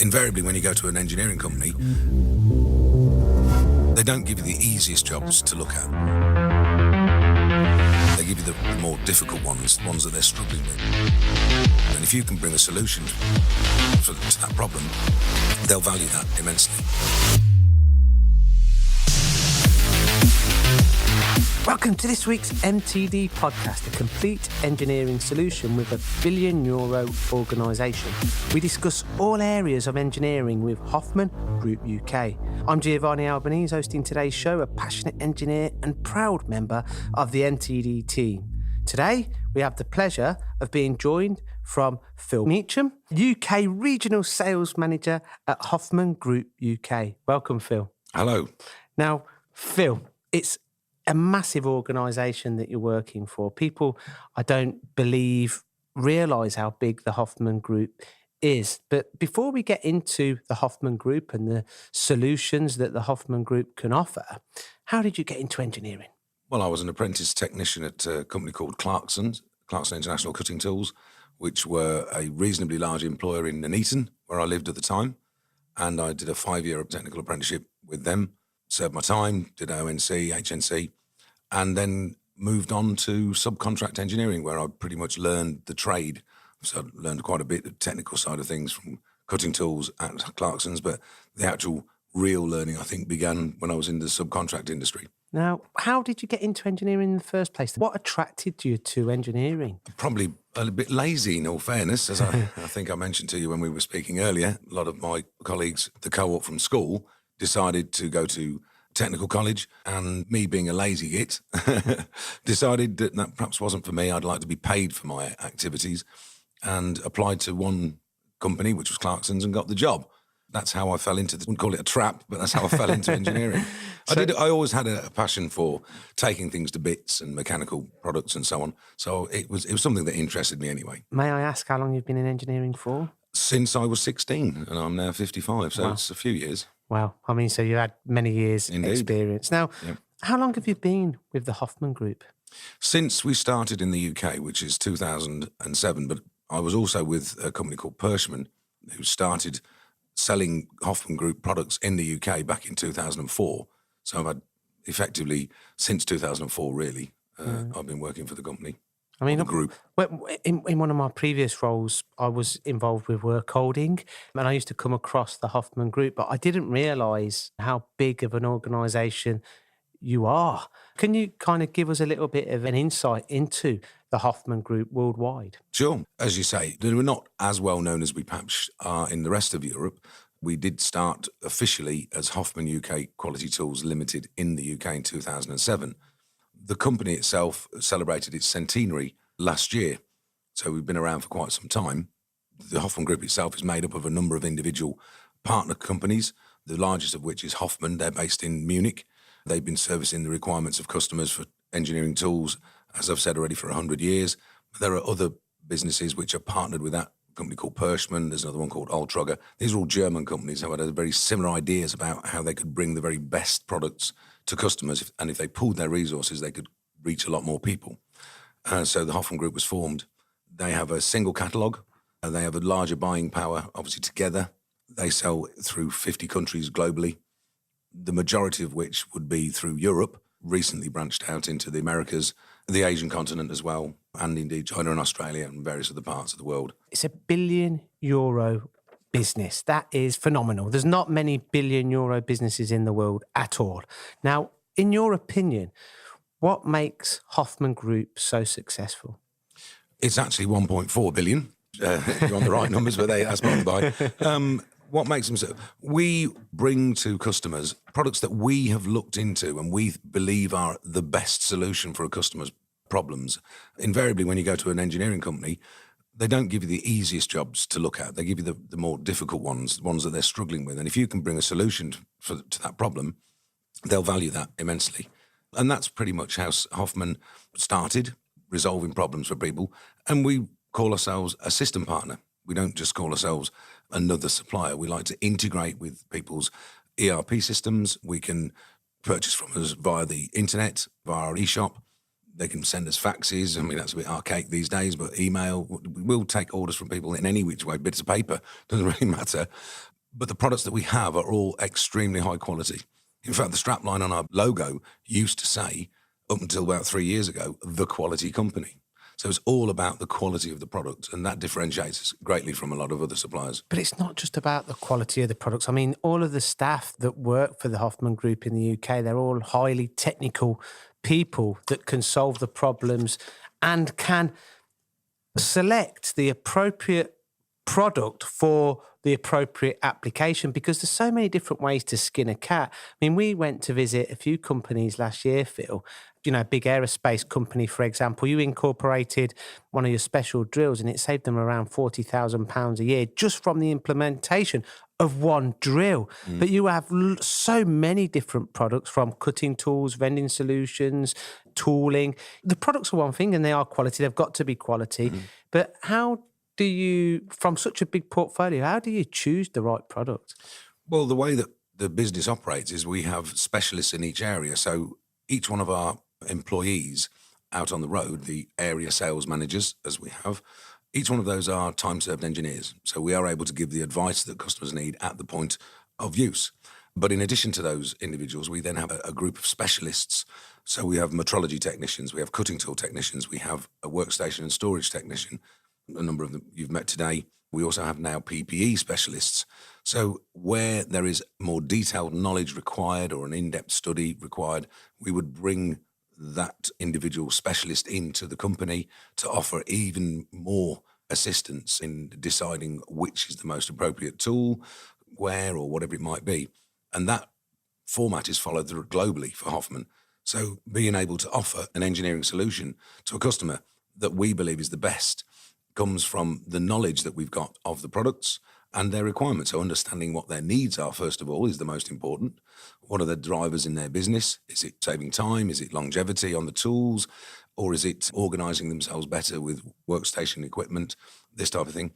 Invariably, when you go to an engineering company, they don't give you the easiest jobs to look at. They give you the more difficult ones that they're struggling with. And if you can bring a solution to that problem, they'll value that immensely. Welcome to this week's MTD podcast, a complete engineering solution with a €1 billion organisation. We discuss all areas of engineering with Hoffman Group UK. I'm Giovanni Albanese, hosting today's show, a passionate engineer and proud member of the MTD team. Today, we have the pleasure of being joined from Phil Meacham, UK Regional Sales Manager at Hoffman Group UK. Welcome, Phil. Hello. Now, Phil, it's a massive organisation that you're working for. People, I don't believe, realise how big the Hoffman Group is. But before we get into the Hoffman Group and the solutions that the Hoffman Group can offer, how did you get into engineering? Well, I was an apprentice technician at a company called Clarkson International Cutting Tools, which were a reasonably large employer in Nuneaton, where I lived at the time. And I did a 5-year technical apprenticeship with them, served my time, did ONC, HNC, and then moved on to subcontract engineering, where I pretty much learned the trade. So I learned quite a bit of technical side of things from cutting tools at Clarkson's, but the actual real learning, I think, began when I was in the subcontract industry. Now, how did you get into engineering in the first place? What attracted you to engineering? Probably a bit lazy, in all fairness, as I think I mentioned to you when we were speaking earlier. A lot of my colleagues, the cohort from school, decided to go to technical college, and me being a lazy git, decided that perhaps wasn't for me. I'd like to be paid for my activities, and applied to one company, which was Clarkson's, and got the job. That's how I fell into I wouldn't call it a trap, but that's how I fell into engineering. I always had a passion for taking things to bits and mechanical products and so on. So it was something that interested me anyway. May I ask how long you've been in engineering for? Since I was 16, and I'm now 55, so It's a few years. Wow. I mean, so you had many years Indeed. Experience. Now, How long have you been with the Hoffman Group? Since we started in the UK, which is 2007, but I was also with a company called Pershman, who started selling Hoffman Group products in the UK back in 2004. So I've had effectively, since 2004, really, I've been working for the company. I mean, the group. In one of my previous roles, I was involved with work holding, and I used to come across the Hoffman Group, but I didn't realise how big of an organisation you are. Can you kind of give us a little bit of an insight into the Hoffman Group worldwide? Sure. As you say, we're not as well known as we perhaps are in the rest of Europe. We did start officially as Hoffman UK Quality Tools Limited in the UK in 2007. The company itself celebrated its centenary last year, so we've been around for quite some time. The Hoffman Group itself is made up of a number of individual partner companies, the largest of which is Hoffman. They're based in Munich. They've been servicing the requirements of customers for engineering tools, as I've said already, for 100 years. There are other businesses which are partnered with that company called Pershman. There's another one called Altrugger. These are all German companies who had very similar ideas about how they could bring the very best products to customers, and if they pooled their resources, they could reach a lot more people. So the Hoffman Group was formed. They have a single catalogue. They have a larger buying power, obviously together. They sell through 50 countries globally, the majority of which would be through Europe, recently branched out into the Americas, the Asian continent as well, and indeed China and Australia and various other parts of the world. It's a €1 billion business. That is phenomenal. There's not many €1 billion businesses in the world at all. Now, in your opinion, what makes Hoffman Group so successful? It's actually 1.4 billion. You're on the right numbers, but that's by the by. What makes them so? We bring to customers products that we have looked into and we believe are the best solution for a customer's problems. Invariably, when you go to an engineering company, they don't give you the easiest jobs to look at. They give you the more difficult ones, the ones that they're struggling with. And if you can bring a solution to that problem, they'll value that immensely. And that's pretty much how Hoffman started, resolving problems for people. And we call ourselves a system partner. We don't just call ourselves another supplier. We like to integrate with people's ERP systems. We can purchase from us via the internet, via our e-shop. They can send us faxes. I mean, that's a bit archaic these days, but email. We'll take orders from people in any which way, bits of paper, doesn't really matter. But the products that we have are all extremely high quality. In fact, the strapline on our logo used to say, up until about 3 years ago, the quality company. So it's all about the quality of the product, and that differentiates us greatly from a lot of other suppliers. But it's not just about the quality of the products. I mean, all of the staff that work for the Hoffman Group in the UK, they're all highly technical people that can solve the problems and can select the appropriate product for the appropriate application, because there's so many different ways to skin a cat. I mean, we went to visit a few companies last year, Phil. You know, a big aerospace company, for example, you incorporated one of your special drills and it saved them around £40,000 a year just from the implementation of one drill. But you have so many different products, from cutting tools, vending solutions, tooling. The products are one thing and they are quality. They've got to be quality. But how do you, from such a big portfolio, how do you choose the right product? Well, the way that the business operates is we have specialists in each area. So each one of our employees out on the road, the area sales managers, as we have, each one of those are time-served engineers. So we are able to give the advice that customers need at the point of use. But in addition to those individuals, we then have a group of specialists. So we have metrology technicians, we have cutting tool technicians, we have a workstation and storage technician, a number of them you've met today. We also have now PPE specialists. So where there is more detailed knowledge required or an in-depth study required, we would bring that individual specialist into the company to offer even more assistance in deciding which is the most appropriate tool, where, or whatever it might be. And that format is followed through globally for Hoffman. So being able to offer an engineering solution to a customer that we believe is the best comes from the knowledge that we've got of the products and their requirements. So understanding what their needs are, first of all, is the most important. What are the drivers in their business? Is it saving time? Is it longevity on the tools? Or is it organising themselves better with workstation equipment, this type of thing?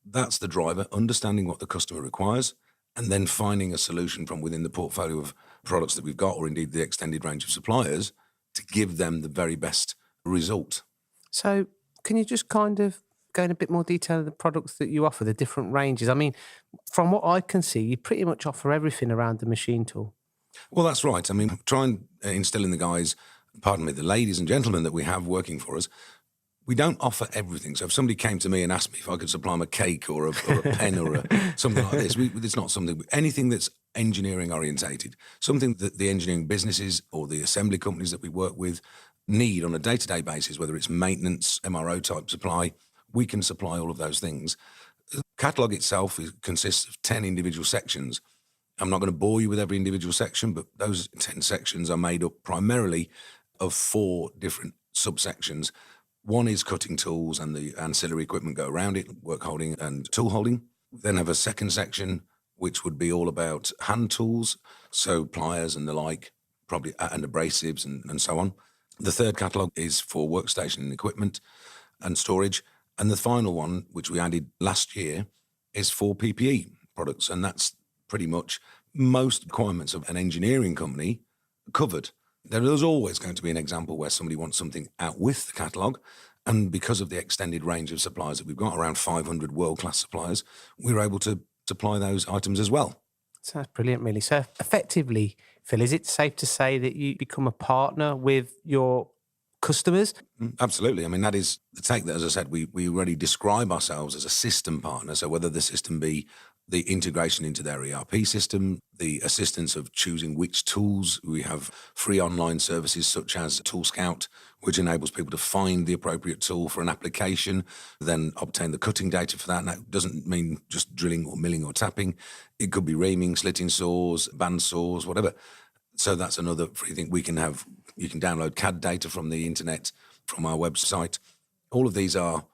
That's the driver, understanding what the customer requires, and then finding a solution from within the portfolio of products that we've got, or indeed the extended range of suppliers, to give them the very best result. So can you just kind of go in a bit more detail of the products that you offer, the different ranges? I mean, from what I can see, you pretty much offer everything around the machine tool. Well, that's right. I mean, try and instill in the guys, pardon me, the ladies and gentlemen that we have working for us, we don't offer everything. So if somebody came to me and asked me if I could supply them a cake or a pen or something like this, it's not something, anything that's engineering orientated, something that the engineering businesses or the assembly companies that we work with need on a day-to-day basis, whether it's maintenance, MRO type supply, we can supply all of those things. The catalogue itself consists of 10 individual sections. I'm not going to bore you with every individual section, but those 10 sections are made up primarily of 4 different subsections. One is cutting tools and the ancillary equipment go around it, work holding and tool holding. Then have a second section, which would be all about hand tools, so pliers and the like, probably, and abrasives and so on. The third catalogue is for workstation and equipment and storage. And the final one, which we added last year, is for PPE products. And that's pretty much most requirements of an engineering company covered. There is always going to be an example where somebody wants something out with the catalogue. And because of the extended range of suppliers that we've got, around 500 world-class suppliers, we're able to supply those items as well. So that's brilliant, really. So effectively, Phil, is it safe to say that you become a partner with your customers? Absolutely. I mean, that is the take that, as I said, we already describe ourselves as a system partner. So whether the system be the integration into their ERP system, the assistance of choosing which tools, we have free online services such as Tool Scout, which enables people to find the appropriate tool for an application, then obtain the cutting data for that. And that doesn't mean just drilling or milling or tapping. It could be reaming, slitting saws, band saws, whatever. So that's another free thing. You can download CAD data from the internet, from our website. All of these are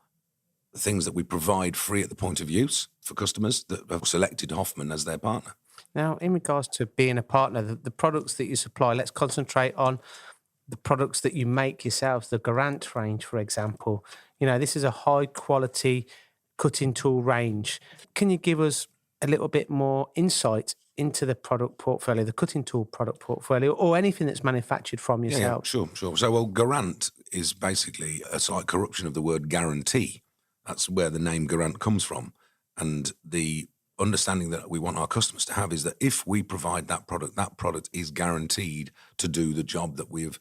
things that we provide free at the point of use for customers that have selected Hoffman as their partner. Now, in regards to being a partner, the products that you supply, let's concentrate on the products that you make yourselves, the Garant range, for example. You know, this is a high quality cutting tool range. Can you give us a little bit more insight into the product portfolio, the cutting tool product portfolio, or anything that's manufactured from Yeah, yourself? sure. So, well, Garant is basically a slight corruption of the word guarantee. That's where the name Garant comes from. And the understanding that we want our customers to have is that if we provide that product is guaranteed to do the job that we've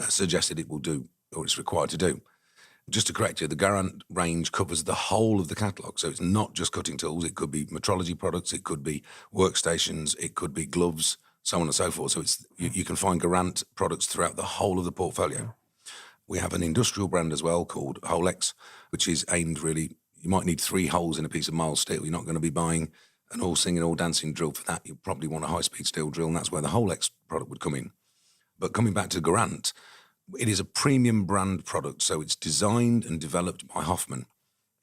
suggested it will do or it's required to do. Just to correct you, the Garant range covers the whole of the catalogue. So it's not just cutting tools. It could be metrology products. It could be workstations. It could be gloves, so on and so forth. So you can find Garant products throughout the whole of the portfolio. We have an industrial brand as well called Holex, which is aimed really, you might need 3 holes in a piece of mild steel. You're not going to be buying an all singing, all dancing drill for that. You probably want a high-speed steel drill, and that's where the Holex product would come in. But coming back to Garant, it is a premium brand product, so it's designed and developed by Hoffman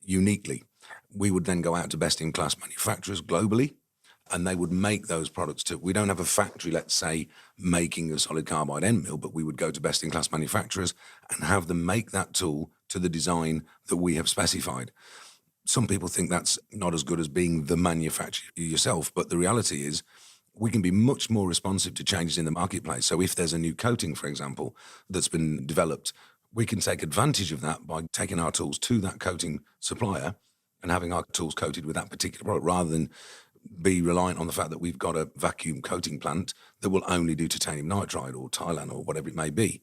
uniquely. We would then go out to best-in-class manufacturers globally, and they would make those products too. We don't have a factory, let's say, making a solid carbide end mill, but we would go to best-in-class manufacturers and have them make that tool to the design that we have specified. Some people think that's not as good as being the manufacturer yourself, but the reality is we can be much more responsive to changes in the marketplace. So if there's a new coating, for example, that's been developed, we can take advantage of that by taking our tools to that coating supplier and having our tools coated with that particular product, rather than be reliant on the fact that we've got a vacuum coating plant that will only do titanium nitride or Tylan or whatever it may be.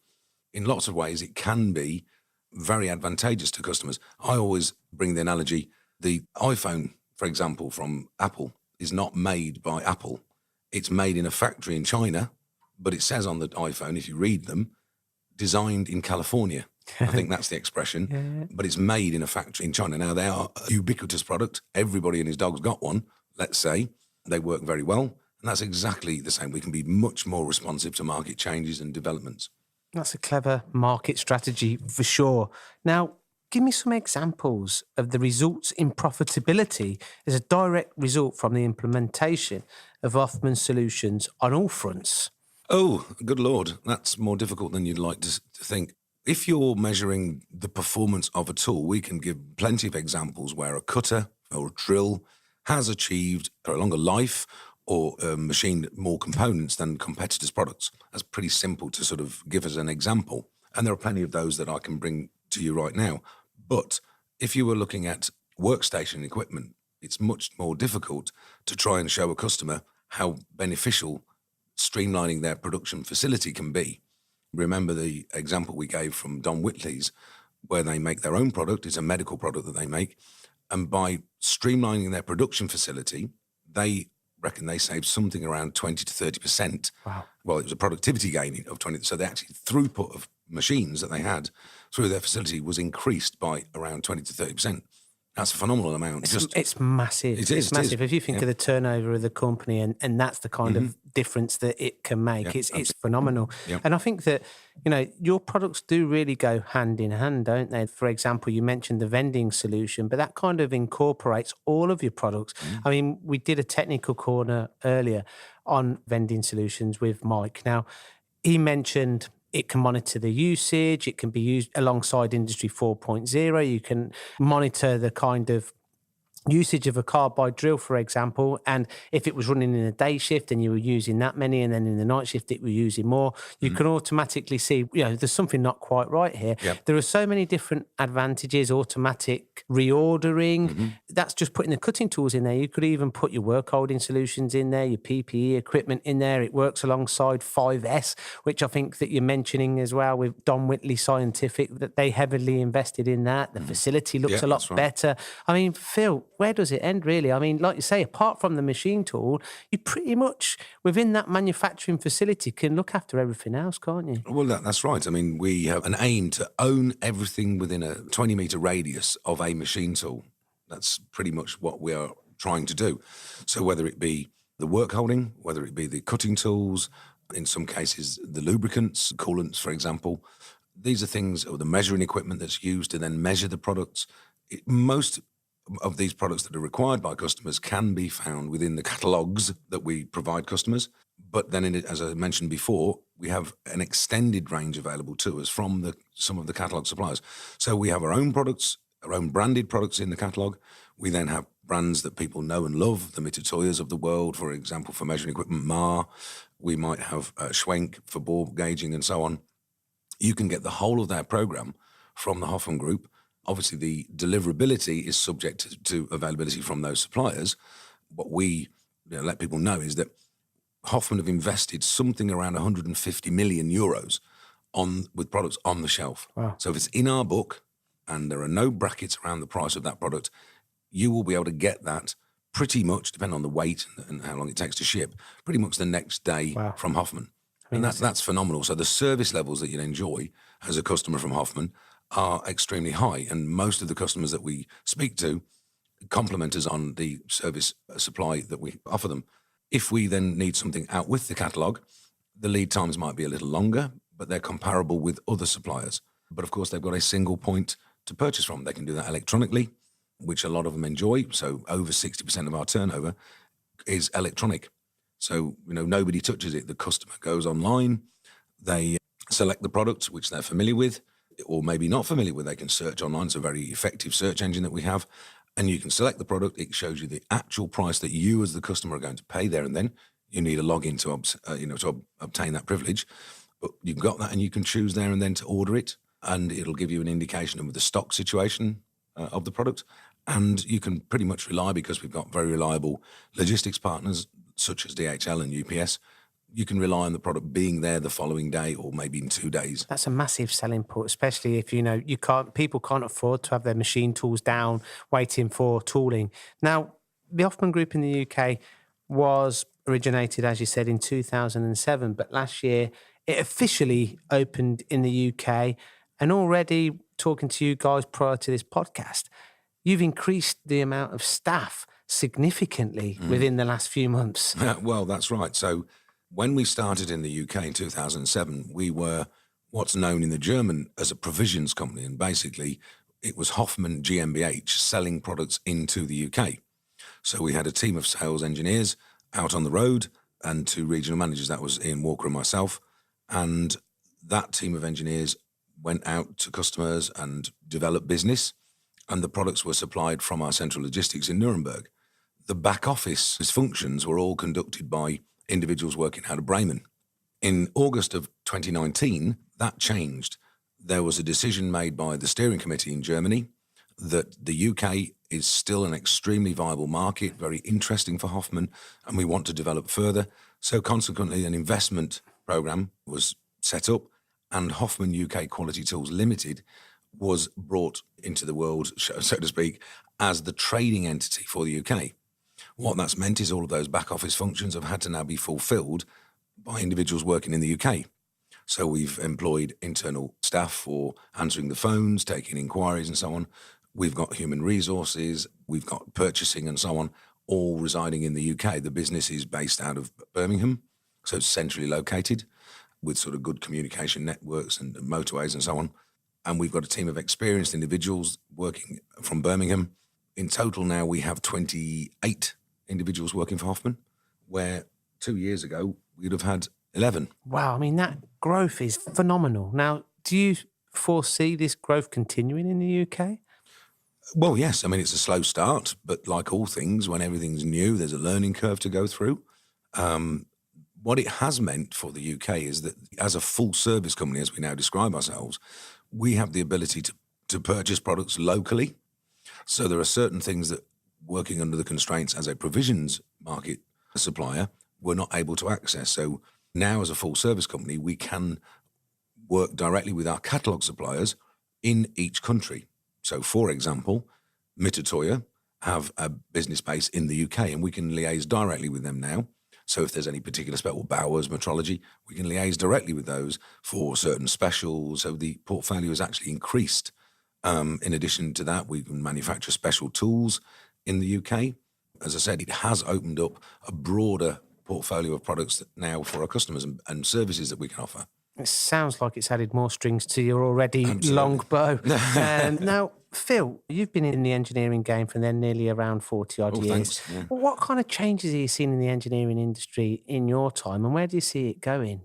In lots of ways, it can be very advantageous to customers. I always bring the analogy, the iPhone, for example, from Apple is not made by Apple. It's made in a factory in China, but it says on the iPhone, if you read them, designed in California. I think that's the expression. Yeah. But it's made in a factory in China. Now, they are a ubiquitous product. Everybody and his dog's got one, let's say. They work very well. And that's exactly the same. We can be much more responsive to market changes and developments. That's a clever market strategy for sure. Now, give me some examples of the results in profitability as a direct result from the implementation of Hoffman solutions on all fronts. Oh, good Lord. That's more difficult than you'd like to think. If you're measuring the performance of a tool, we can give plenty of examples where a cutter or a drill has achieved a longer life or machined more components than competitors' products. That's pretty simple to sort of give as an example. And there are plenty of those that I can bring to you right now. But if you were looking at workstation equipment, it's much more difficult to try and show a customer how beneficial streamlining their production facility can be. Remember the example we gave from Don Whitley's, where they make their own product. It's a medical product that they make. And by streamlining their production facility, they reckon they saved something around 20 to 30%. Wow. Well, it was a productivity gain of 20. So the actual throughput of machines that they had through their facility was increased by around 20 to 30%. That's a phenomenal amount. It's massive. It's massive. If you think of the turnover of the company and that's the kind of difference that it can make, it's phenomenal. Yeah. And I think that, your products do really go hand in hand, don't they? For example, you mentioned the vending solution, but that kind of incorporates all of your products. I mean, we did a technical corner earlier on vending solutions with Mike. Now, he mentioned it can monitor the usage. It can be used alongside Industry 4.0. You can monitor the kind of usage of a carbide drill, for example, and if it was running in a day shift and you were using that many, and then in the night shift it was using more, you can automatically see, there's something not quite right here. Yep. There are so many different advantages, automatic reordering. That's just putting the cutting tools in there. You could even put your work holding solutions in there, your PPE equipment in there. It works alongside 5S, which I think that you're mentioning as well with Don Whitley Scientific, that they heavily invested in that. The facility looks a lot better. I mean, Phil, where does it end, really? I mean, like you say, apart from the machine tool, you pretty much, within that manufacturing facility, can look after everything else, can't you? Well, that's right. I mean, we have an aim to own everything within a 20-metre radius of a machine tool. That's pretty much what we are trying to do. So whether it be the work holding, whether it be the cutting tools, in some cases, the lubricants, coolants, for example, these are things, or the measuring equipment that's used to then measure the products. Most of these products that are required by customers can be found within the catalogues that we provide customers. But then, as I mentioned before, we have an extended range available to us from some of the catalogue suppliers. So we have our own products our own branded products in the catalogue. We then have brands that people know and love, the Mitutoyas of the world, for example, for measuring equipment, MAR. We might have Schwenk for bore gauging and so on. You can get the whole of their program from the Hoffmann Group. Obviously, the deliverability is subject to availability from those suppliers. What we let people know is that Hoffmann have invested something around 150 million euros with products on the shelf. Wow. So if it's in our book and there are no brackets around the price of that product, you will be able to get that pretty much, depending on the weight and how long it takes to ship, pretty much the next day from Hoffmann. And that's phenomenal. So the service levels that you'll enjoy as a customer from Hoffmann are extremely high. And most of the customers that we speak to compliment us on the service supply that we offer them. If we then need something out with the catalogue, the lead times might be a little longer, but they're comparable with other suppliers. But of course, they've got a single point to purchase from. They can do that electronically, which a lot of them enjoy. So over 60% of our turnover is electronic. So, nobody touches it. The customer goes online, they select the products which they're familiar with, or maybe not familiar with. They can search online. It's a very effective search engine that we have. And you can select the product. It shows you the actual price that you as the customer are going to pay there and then. You need a login to obtain that privilege. But you've got that and you can choose there and then to order it. And it'll give you an indication of the stock situation of the product. And you can pretty much rely, because we've got very reliable logistics partners such as DHL and UPS, you can rely on the product being there the following day or maybe in 2 days. That's a massive selling point, especially if people can't afford to have their machine tools down waiting for tooling. Now, the Hoffmann Group in the UK was originated, as you said, in 2007, but last year it officially opened in the UK. And already talking to you guys prior to this podcast, you've increased the amount of staff significantly within the last few months. Well, that's right. So when we started in the UK in 2007, we were what's known in the German as a provisions company. And basically, it was Hoffmann GmbH selling products into the UK. So we had a team of sales engineers out on the road and 2 regional managers. That was Ian Walker and myself. And that team of engineers went out to customers and developed business. And the products were supplied from our central logistics in Nuremberg. The back office functions were all conducted by individuals working out of Bremen. In August of 2019, that changed. There was a decision made by the steering committee in Germany that the UK is still an extremely viable market, very interesting for Hoffmann, and we want to develop further. So consequently, an investment program was set up, and Hoffmann UK Quality Tools Limited was brought into the world, so to speak, as the trading entity for the UK. What that's meant is all of those back office functions have had to now be fulfilled by individuals working in the UK. So we've employed internal staff for answering the phones, taking inquiries and so on. We've got human resources, we've got purchasing and so on, all residing in the UK. The business is based out of Birmingham, so it's centrally located with sort of good communication networks and motorways and so on. And we've got a team of experienced individuals working from Birmingham. In total now we have 28 individuals working for Hoffmann, where 2 years ago we'd have had 11. Wow, I mean, that growth is phenomenal. Now, do you foresee this growth continuing in the UK? Well, yes. I mean, it's a slow start, but like all things, when everything's new, there's a learning curve to go through. What it has meant for the UK is that as a full service company, as we now describe ourselves, we have the ability to purchase products locally. So there are certain things that, working under the constraints as a provisions market supplier, we're not able to access. So now as a full service company, we can work directly with our catalogue suppliers in each country. So for example, Mitutoyo have a business base in the UK and we can liaise directly with them now. So if there's any particular spec, or Bowers Metrology, we can liaise directly with those for certain specials. So the portfolio has actually increased. In addition to that, we can manufacture special tools in the UK. As I said, it has opened up a broader portfolio of products now for our customers and services that we can offer. It sounds like it's added more strings to your already long bow. Now, Phil, you've been in the engineering game for then nearly around 40-odd years. Thanks. Yeah. What kind of changes are you seeing in the engineering industry in your time, and where do you see it going?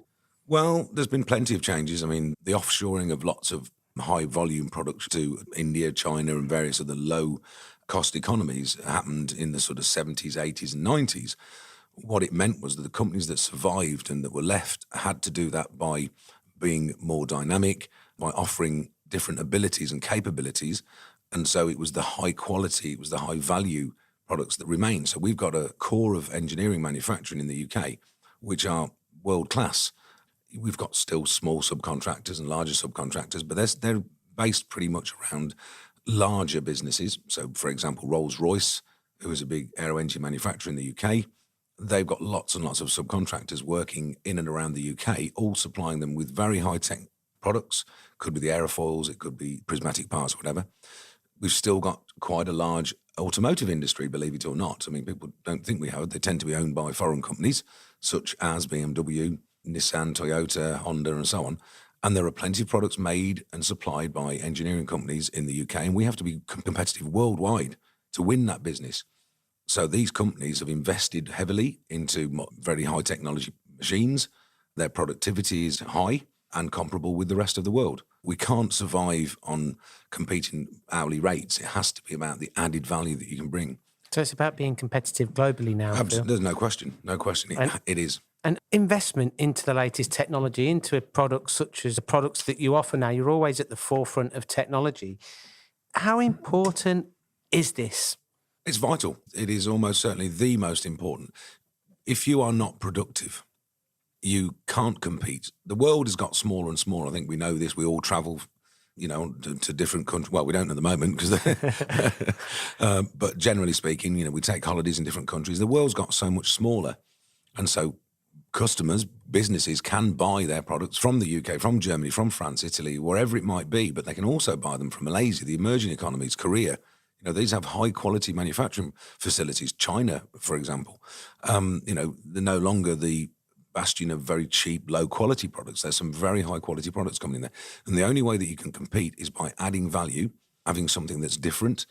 Well, there's been plenty of changes. I mean, the offshoring of lots of high volume products to India, China, and various other low cost economies happened in the sort of 70s, 80s, and 90s. What it meant was that the companies that survived and that were left had to do that by being more dynamic, by offering different abilities and capabilities. And so it was the high quality, it was the high value products that remain. So we've got a core of engineering manufacturing in the UK, which are world class. We've got still small subcontractors and larger subcontractors, but they're based pretty much around larger businesses. So, for example, Rolls-Royce, who is a big aero engine manufacturer in the UK, they've got lots and lots of subcontractors working in and around the UK, all supplying them with very high-tech products. Could be the aerofoils, it could be prismatic parts, whatever. We've still got quite a large automotive industry, believe it or not. I mean, people don't think we have. They tend to be owned by foreign companies, such as BMW, Nissan, Toyota, Honda, and so on. And there are plenty of products made and supplied by engineering companies in the UK, and we have to be competitive worldwide to win that business. So these companies have invested heavily into very high technology machines. Their productivity is high and comparable with the rest of the world. We can't survive on competing hourly rates. It has to be about the added value that you can bring. So it's about being competitive globally now, Phil. There's no question. No question. It is. And investment into the latest technology, into products such as the products that you offer now, you're always at the forefront of technology. How important is this? It's vital. It is almost certainly the most important. If you are not productive, you can't compete. The world has got smaller and smaller. I think we know this. We all travel, to different countries. Well, we don't at the moment but generally speaking, we take holidays in different countries. The world's got so much smaller. And so customers, businesses can buy their products from the UK, from Germany, from France, Italy, wherever it might be, but they can also buy them from Malaysia, the emerging economies, Korea. These have high quality manufacturing facilities. China, for example, they're no longer the bastion of very cheap, low quality products. There's some very high quality products coming in there. And the only way that you can compete is by adding value, having something that's different.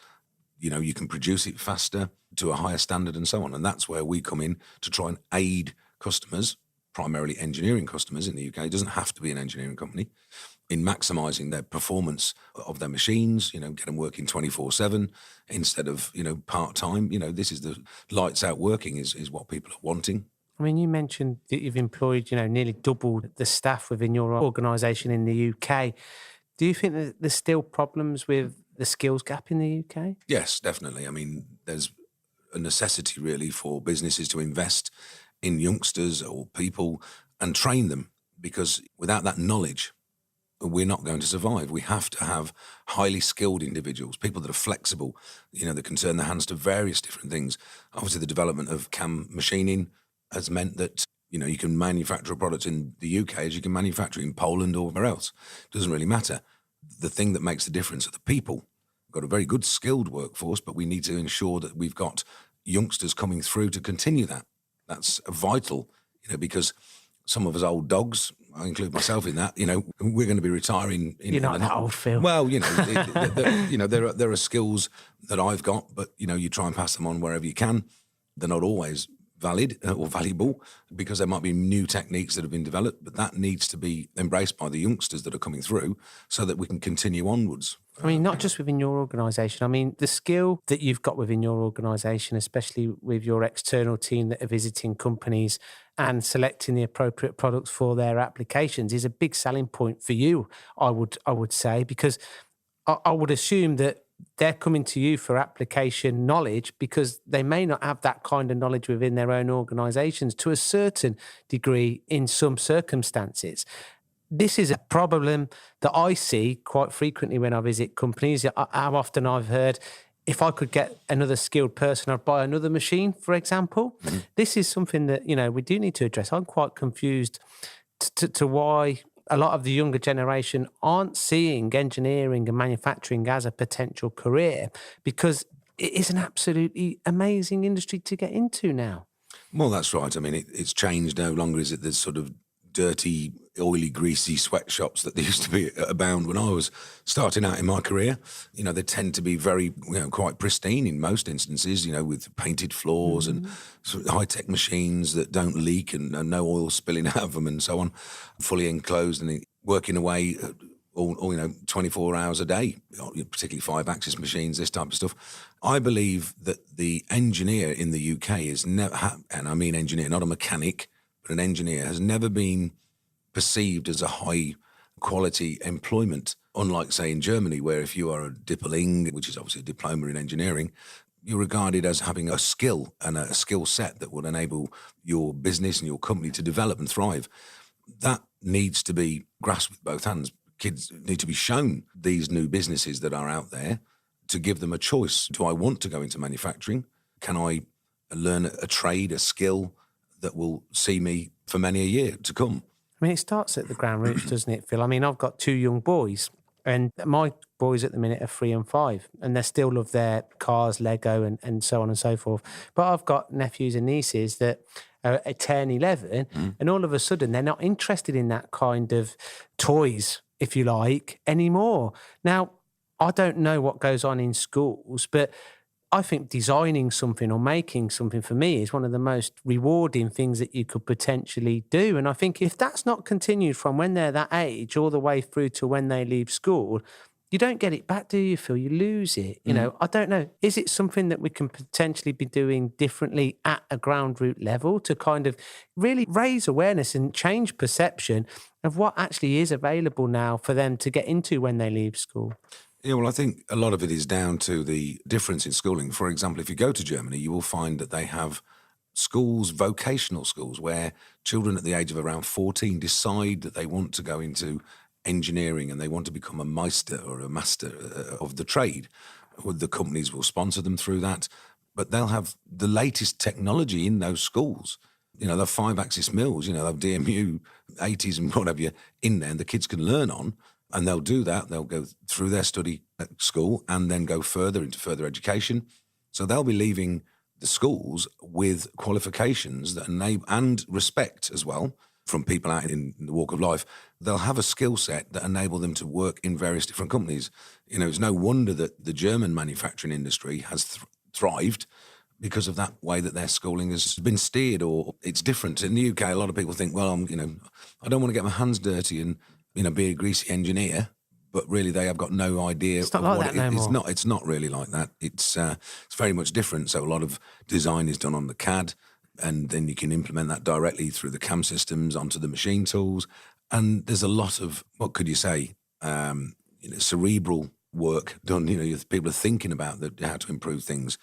You can produce it faster to a higher standard and so on. And that's where we come in to try and aid customers, primarily engineering customers in the UK. It doesn't have to be an engineering company, in maximising their performance of their machines, get them working 24/7 instead of, part-time. This is the lights out working is what people are wanting. I mean, you mentioned that you've employed, nearly doubled the staff within your organisation in the UK. Do you think that there's still problems with the skills gap in the UK? Yes, definitely. I mean, there's a necessity really for businesses to invest in youngsters or people and train them, because without that knowledge, we're not going to survive. We have to have highly skilled individuals, people that are flexible, that can turn their hands to various different things. Obviously, the development of CAM machining has meant that, you can manufacture a product in the UK as you can manufacture it in Poland or wherever else. It doesn't really matter. The thing that makes the difference are the people. We've got a very good skilled workforce, but we need to ensure that we've got youngsters coming through to continue that. That's vital, because some of us old dogs, I include myself in that, we're going to be retiring. You're not that old, Phil. Well, there are skills that I've got, but, you try and pass them on wherever you can. They're not always valid or valuable, because there might be new techniques that have been developed, but that needs to be embraced by the youngsters that are coming through so that we can continue onwards. I mean, not just within your organisation. I mean, the skill that you've got within your organisation, especially with your external team that are visiting companies and selecting the appropriate products for their applications, is a big selling point for you, I would say, because I would assume that they're coming to you for application knowledge because they may not have that kind of knowledge within their own organisations to a certain degree in some circumstances. This is a problem that I see quite frequently when I visit companies. How often I've heard, if I could get another skilled person, I'd buy another machine, for example. Mm-hmm. This is something that, we do need to address. I'm quite confused to why a lot of the younger generation aren't seeing engineering and manufacturing as a potential career, because it is an absolutely amazing industry to get into now. Well, that's right. I mean, it's changed. No longer is it this sort of dirty, oily, greasy sweatshops that there used to be abound when I was starting out in my career. They tend to be very, quite pristine in most instances, with painted floors and sort of high-tech machines that don't leak and no oil spilling out of them and so on, fully enclosed and working away all 24 hours a day, particularly 5-axis machines, this type of stuff. I believe that the engineer in the UK is never, and I mean engineer, not a mechanic, but an engineer has never been perceived as a high quality employment, unlike, say, in Germany, where if you are a Dippeling, which is obviously a diploma in engineering, you're regarded as having a skill and a skill set that will enable your business and your company to develop and thrive. That needs to be grasped with both hands. Kids need to be shown these new businesses that are out there to give them a choice. Do I want to go into manufacturing? Can I learn a trade, a skill that will see me for many a year to come? I mean, it starts at the ground roots, doesn't it, Phil? I mean, I've got 2 young boys, and my boys at the minute are 3 and 5, and they still love their cars, Lego, and so on and so forth. But I've got nephews and nieces that are 10, 11, and all of a sudden they're not interested in that kind of toys, if you like, anymore. Now, I don't know what goes on in schools, but I think designing something or making something for me is one of the most rewarding things that you could potentially do. And I think if that's not continued from when they're that age all the way through to when they leave school, you don't get it back, do you, Phil? You lose it. You know, I don't know. Is it something that we can potentially be doing differently at a ground root level to kind of really raise awareness and change perception of what actually is available now for them to get into when they leave school? Yeah, well, I think a lot of it is down to the difference in schooling. For example, if you go to Germany, you will find that they have schools, vocational schools, where children at the age of around 14 decide that they want to go into engineering and they want to become a meister or a master of the trade. The companies will sponsor them through that, but they'll have the latest technology in those schools. You know, they'll have 5-axis mills, they'll have DMU 80s and whatever in there, and the kids can learn on. And they'll do that. They'll go through their study at school and then go further into further education. So they'll be leaving the schools with qualifications that enable, and respect as well from people out in the walk of life. They'll have a skill set that enable them to work in various different companies. It's no wonder that the German manufacturing industry has thrived because of that way that their schooling has been steered, or it's different. In the UK, a lot of people think, well, I don't want to get my hands dirty and be a greasy engineer, but really they have got no idea. It's not like that no more. It's not really like that. It's very much different. So a lot of design is done on the CAD, and then you can implement that directly through the CAM systems onto the machine tools. And there's a lot of, what could you say, cerebral work done. People are thinking about how to improve things.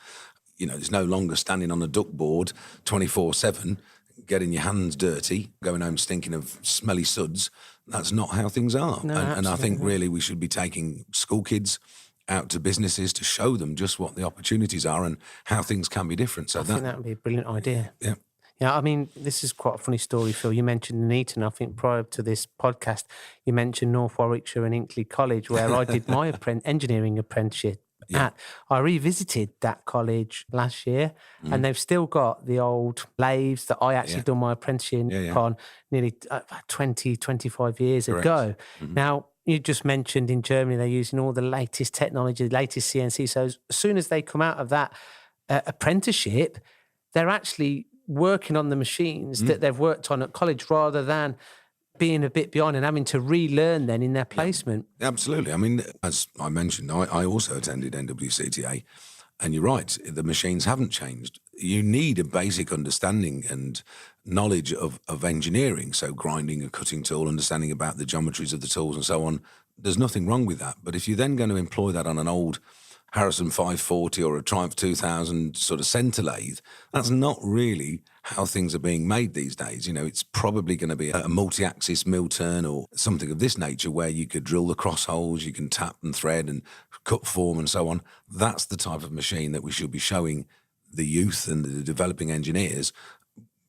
There's no longer standing on a duckboard 24/7, getting your hands dirty, going home stinking of smelly suds. That's not how things are. No, and I think really we should be taking school kids out to businesses to show them just what the opportunities are and how things can be different. So I think that would be a brilliant idea. Yeah. Yeah, I mean, this is quite a funny story, Phil. You mentioned Nuneaton. I think prior to this podcast, you mentioned North Warwickshire and Inkley College, where I did my engineering apprenticeship. Yeah. I revisited that college last year, and they've still got the old lathes that I actually done my apprenticeship on nearly 20, 25 years Correct. ago. Now, you just mentioned in Germany they're using all the latest technology, the latest CNC. So as soon as they come out of that apprenticeship, they're actually working on the machines that they've worked on at college, rather than being a bit behind and having to relearn then in their placement. Yeah, absolutely. I mean, as I mentioned, I also attended NWCTA, and you're right, the machines haven't changed. You need a basic understanding and knowledge of engineering, so grinding a cutting tool, understanding about the geometries of the tools and so on. There's nothing wrong with that. But if you're then going to employ that on an old Harrison 540 or a Triumph 2000 sort of centre lathe, that's not really how things are being made these days. It's probably going to be a multi-axis mill turn or something of this nature, where you could drill the cross holes, you can tap and thread and cut form and so on. That's the type of machine that we should be showing the youth and the developing engineers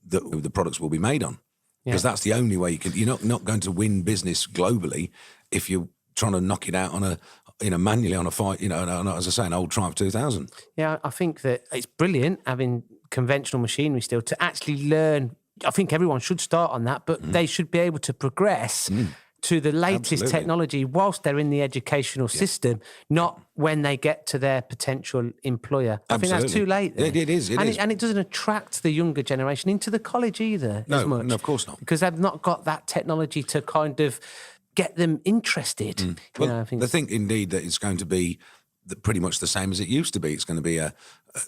that the products will be made on. Because that's the only way you can. You're not going to win business globally if you're trying to knock it out on a manually on a fight, as I say, an old Triumph 2000. Yeah, I think that it's brilliant having conventional machinery still to actually learn. I think everyone should start on that, but they should be able to progress to the latest technology whilst they're in the educational system, not when they get to their potential employer. I think that's too late. It is. And it doesn't attract the younger generation into the college either. No, as much. no, of course not. Because they've not got that technology to kind of get them interested. You Well, know, I think they think indeed that it's going to be pretty much the same as it used to be. It's going to be a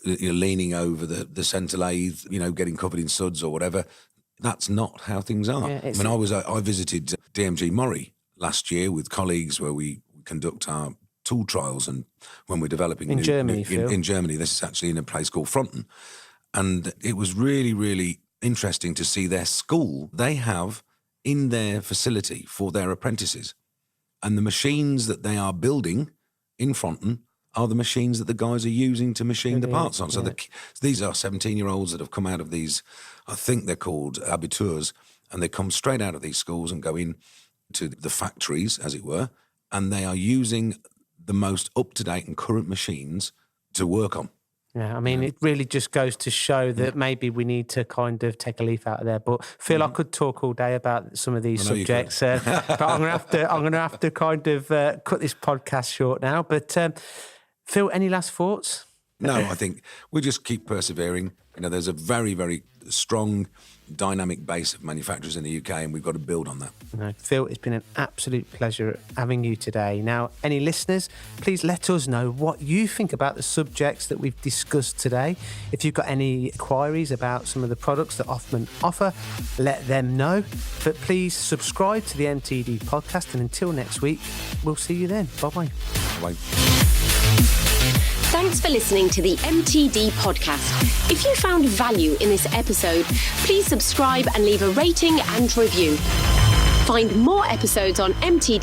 leaning over the centre lathe, getting covered in suds or whatever. That's not how things are. Yeah, I visited DMG Murray last year with colleagues where we conduct our tool trials, and when we're developing in Germany, Phil. in Germany, this is actually in a place called Fronten, and it was really, really interesting to see their school. They have in their facility for their apprentices, and the machines that they are building in Fronten are the machines that the guys are using to machine the parts on. So these are 17-year-olds that have come out of these, I think they're called habiteurs, and they come straight out of these schools and go in to the factories, as it were, and they are using the most up-to-date and current machines to work on. Yeah, I mean, it really just goes to show that maybe we need to kind of take a leaf out of there. But Phil, I could talk all day about some of these subjects, but I'm gonna have to kind of cut this podcast short now. But Phil, any last thoughts? No, I think we just keep persevering. There's a very, very strong, dynamic base of manufacturers in the UK, and we've got to build on that. No, Phil, it's been an absolute pleasure having you today. Now, any listeners, please let us know what you think about the subjects that we've discussed today. If you've got any queries about some of the products that Hoffmann offer, let them know. But please subscribe to the MTD podcast, and until next week, we'll see you then. Bye-bye. Bye. Thanks for listening to the MTD podcast. If you found value in this episode, please subscribe and leave a rating and review. Find more episodes on mtdcnc.com.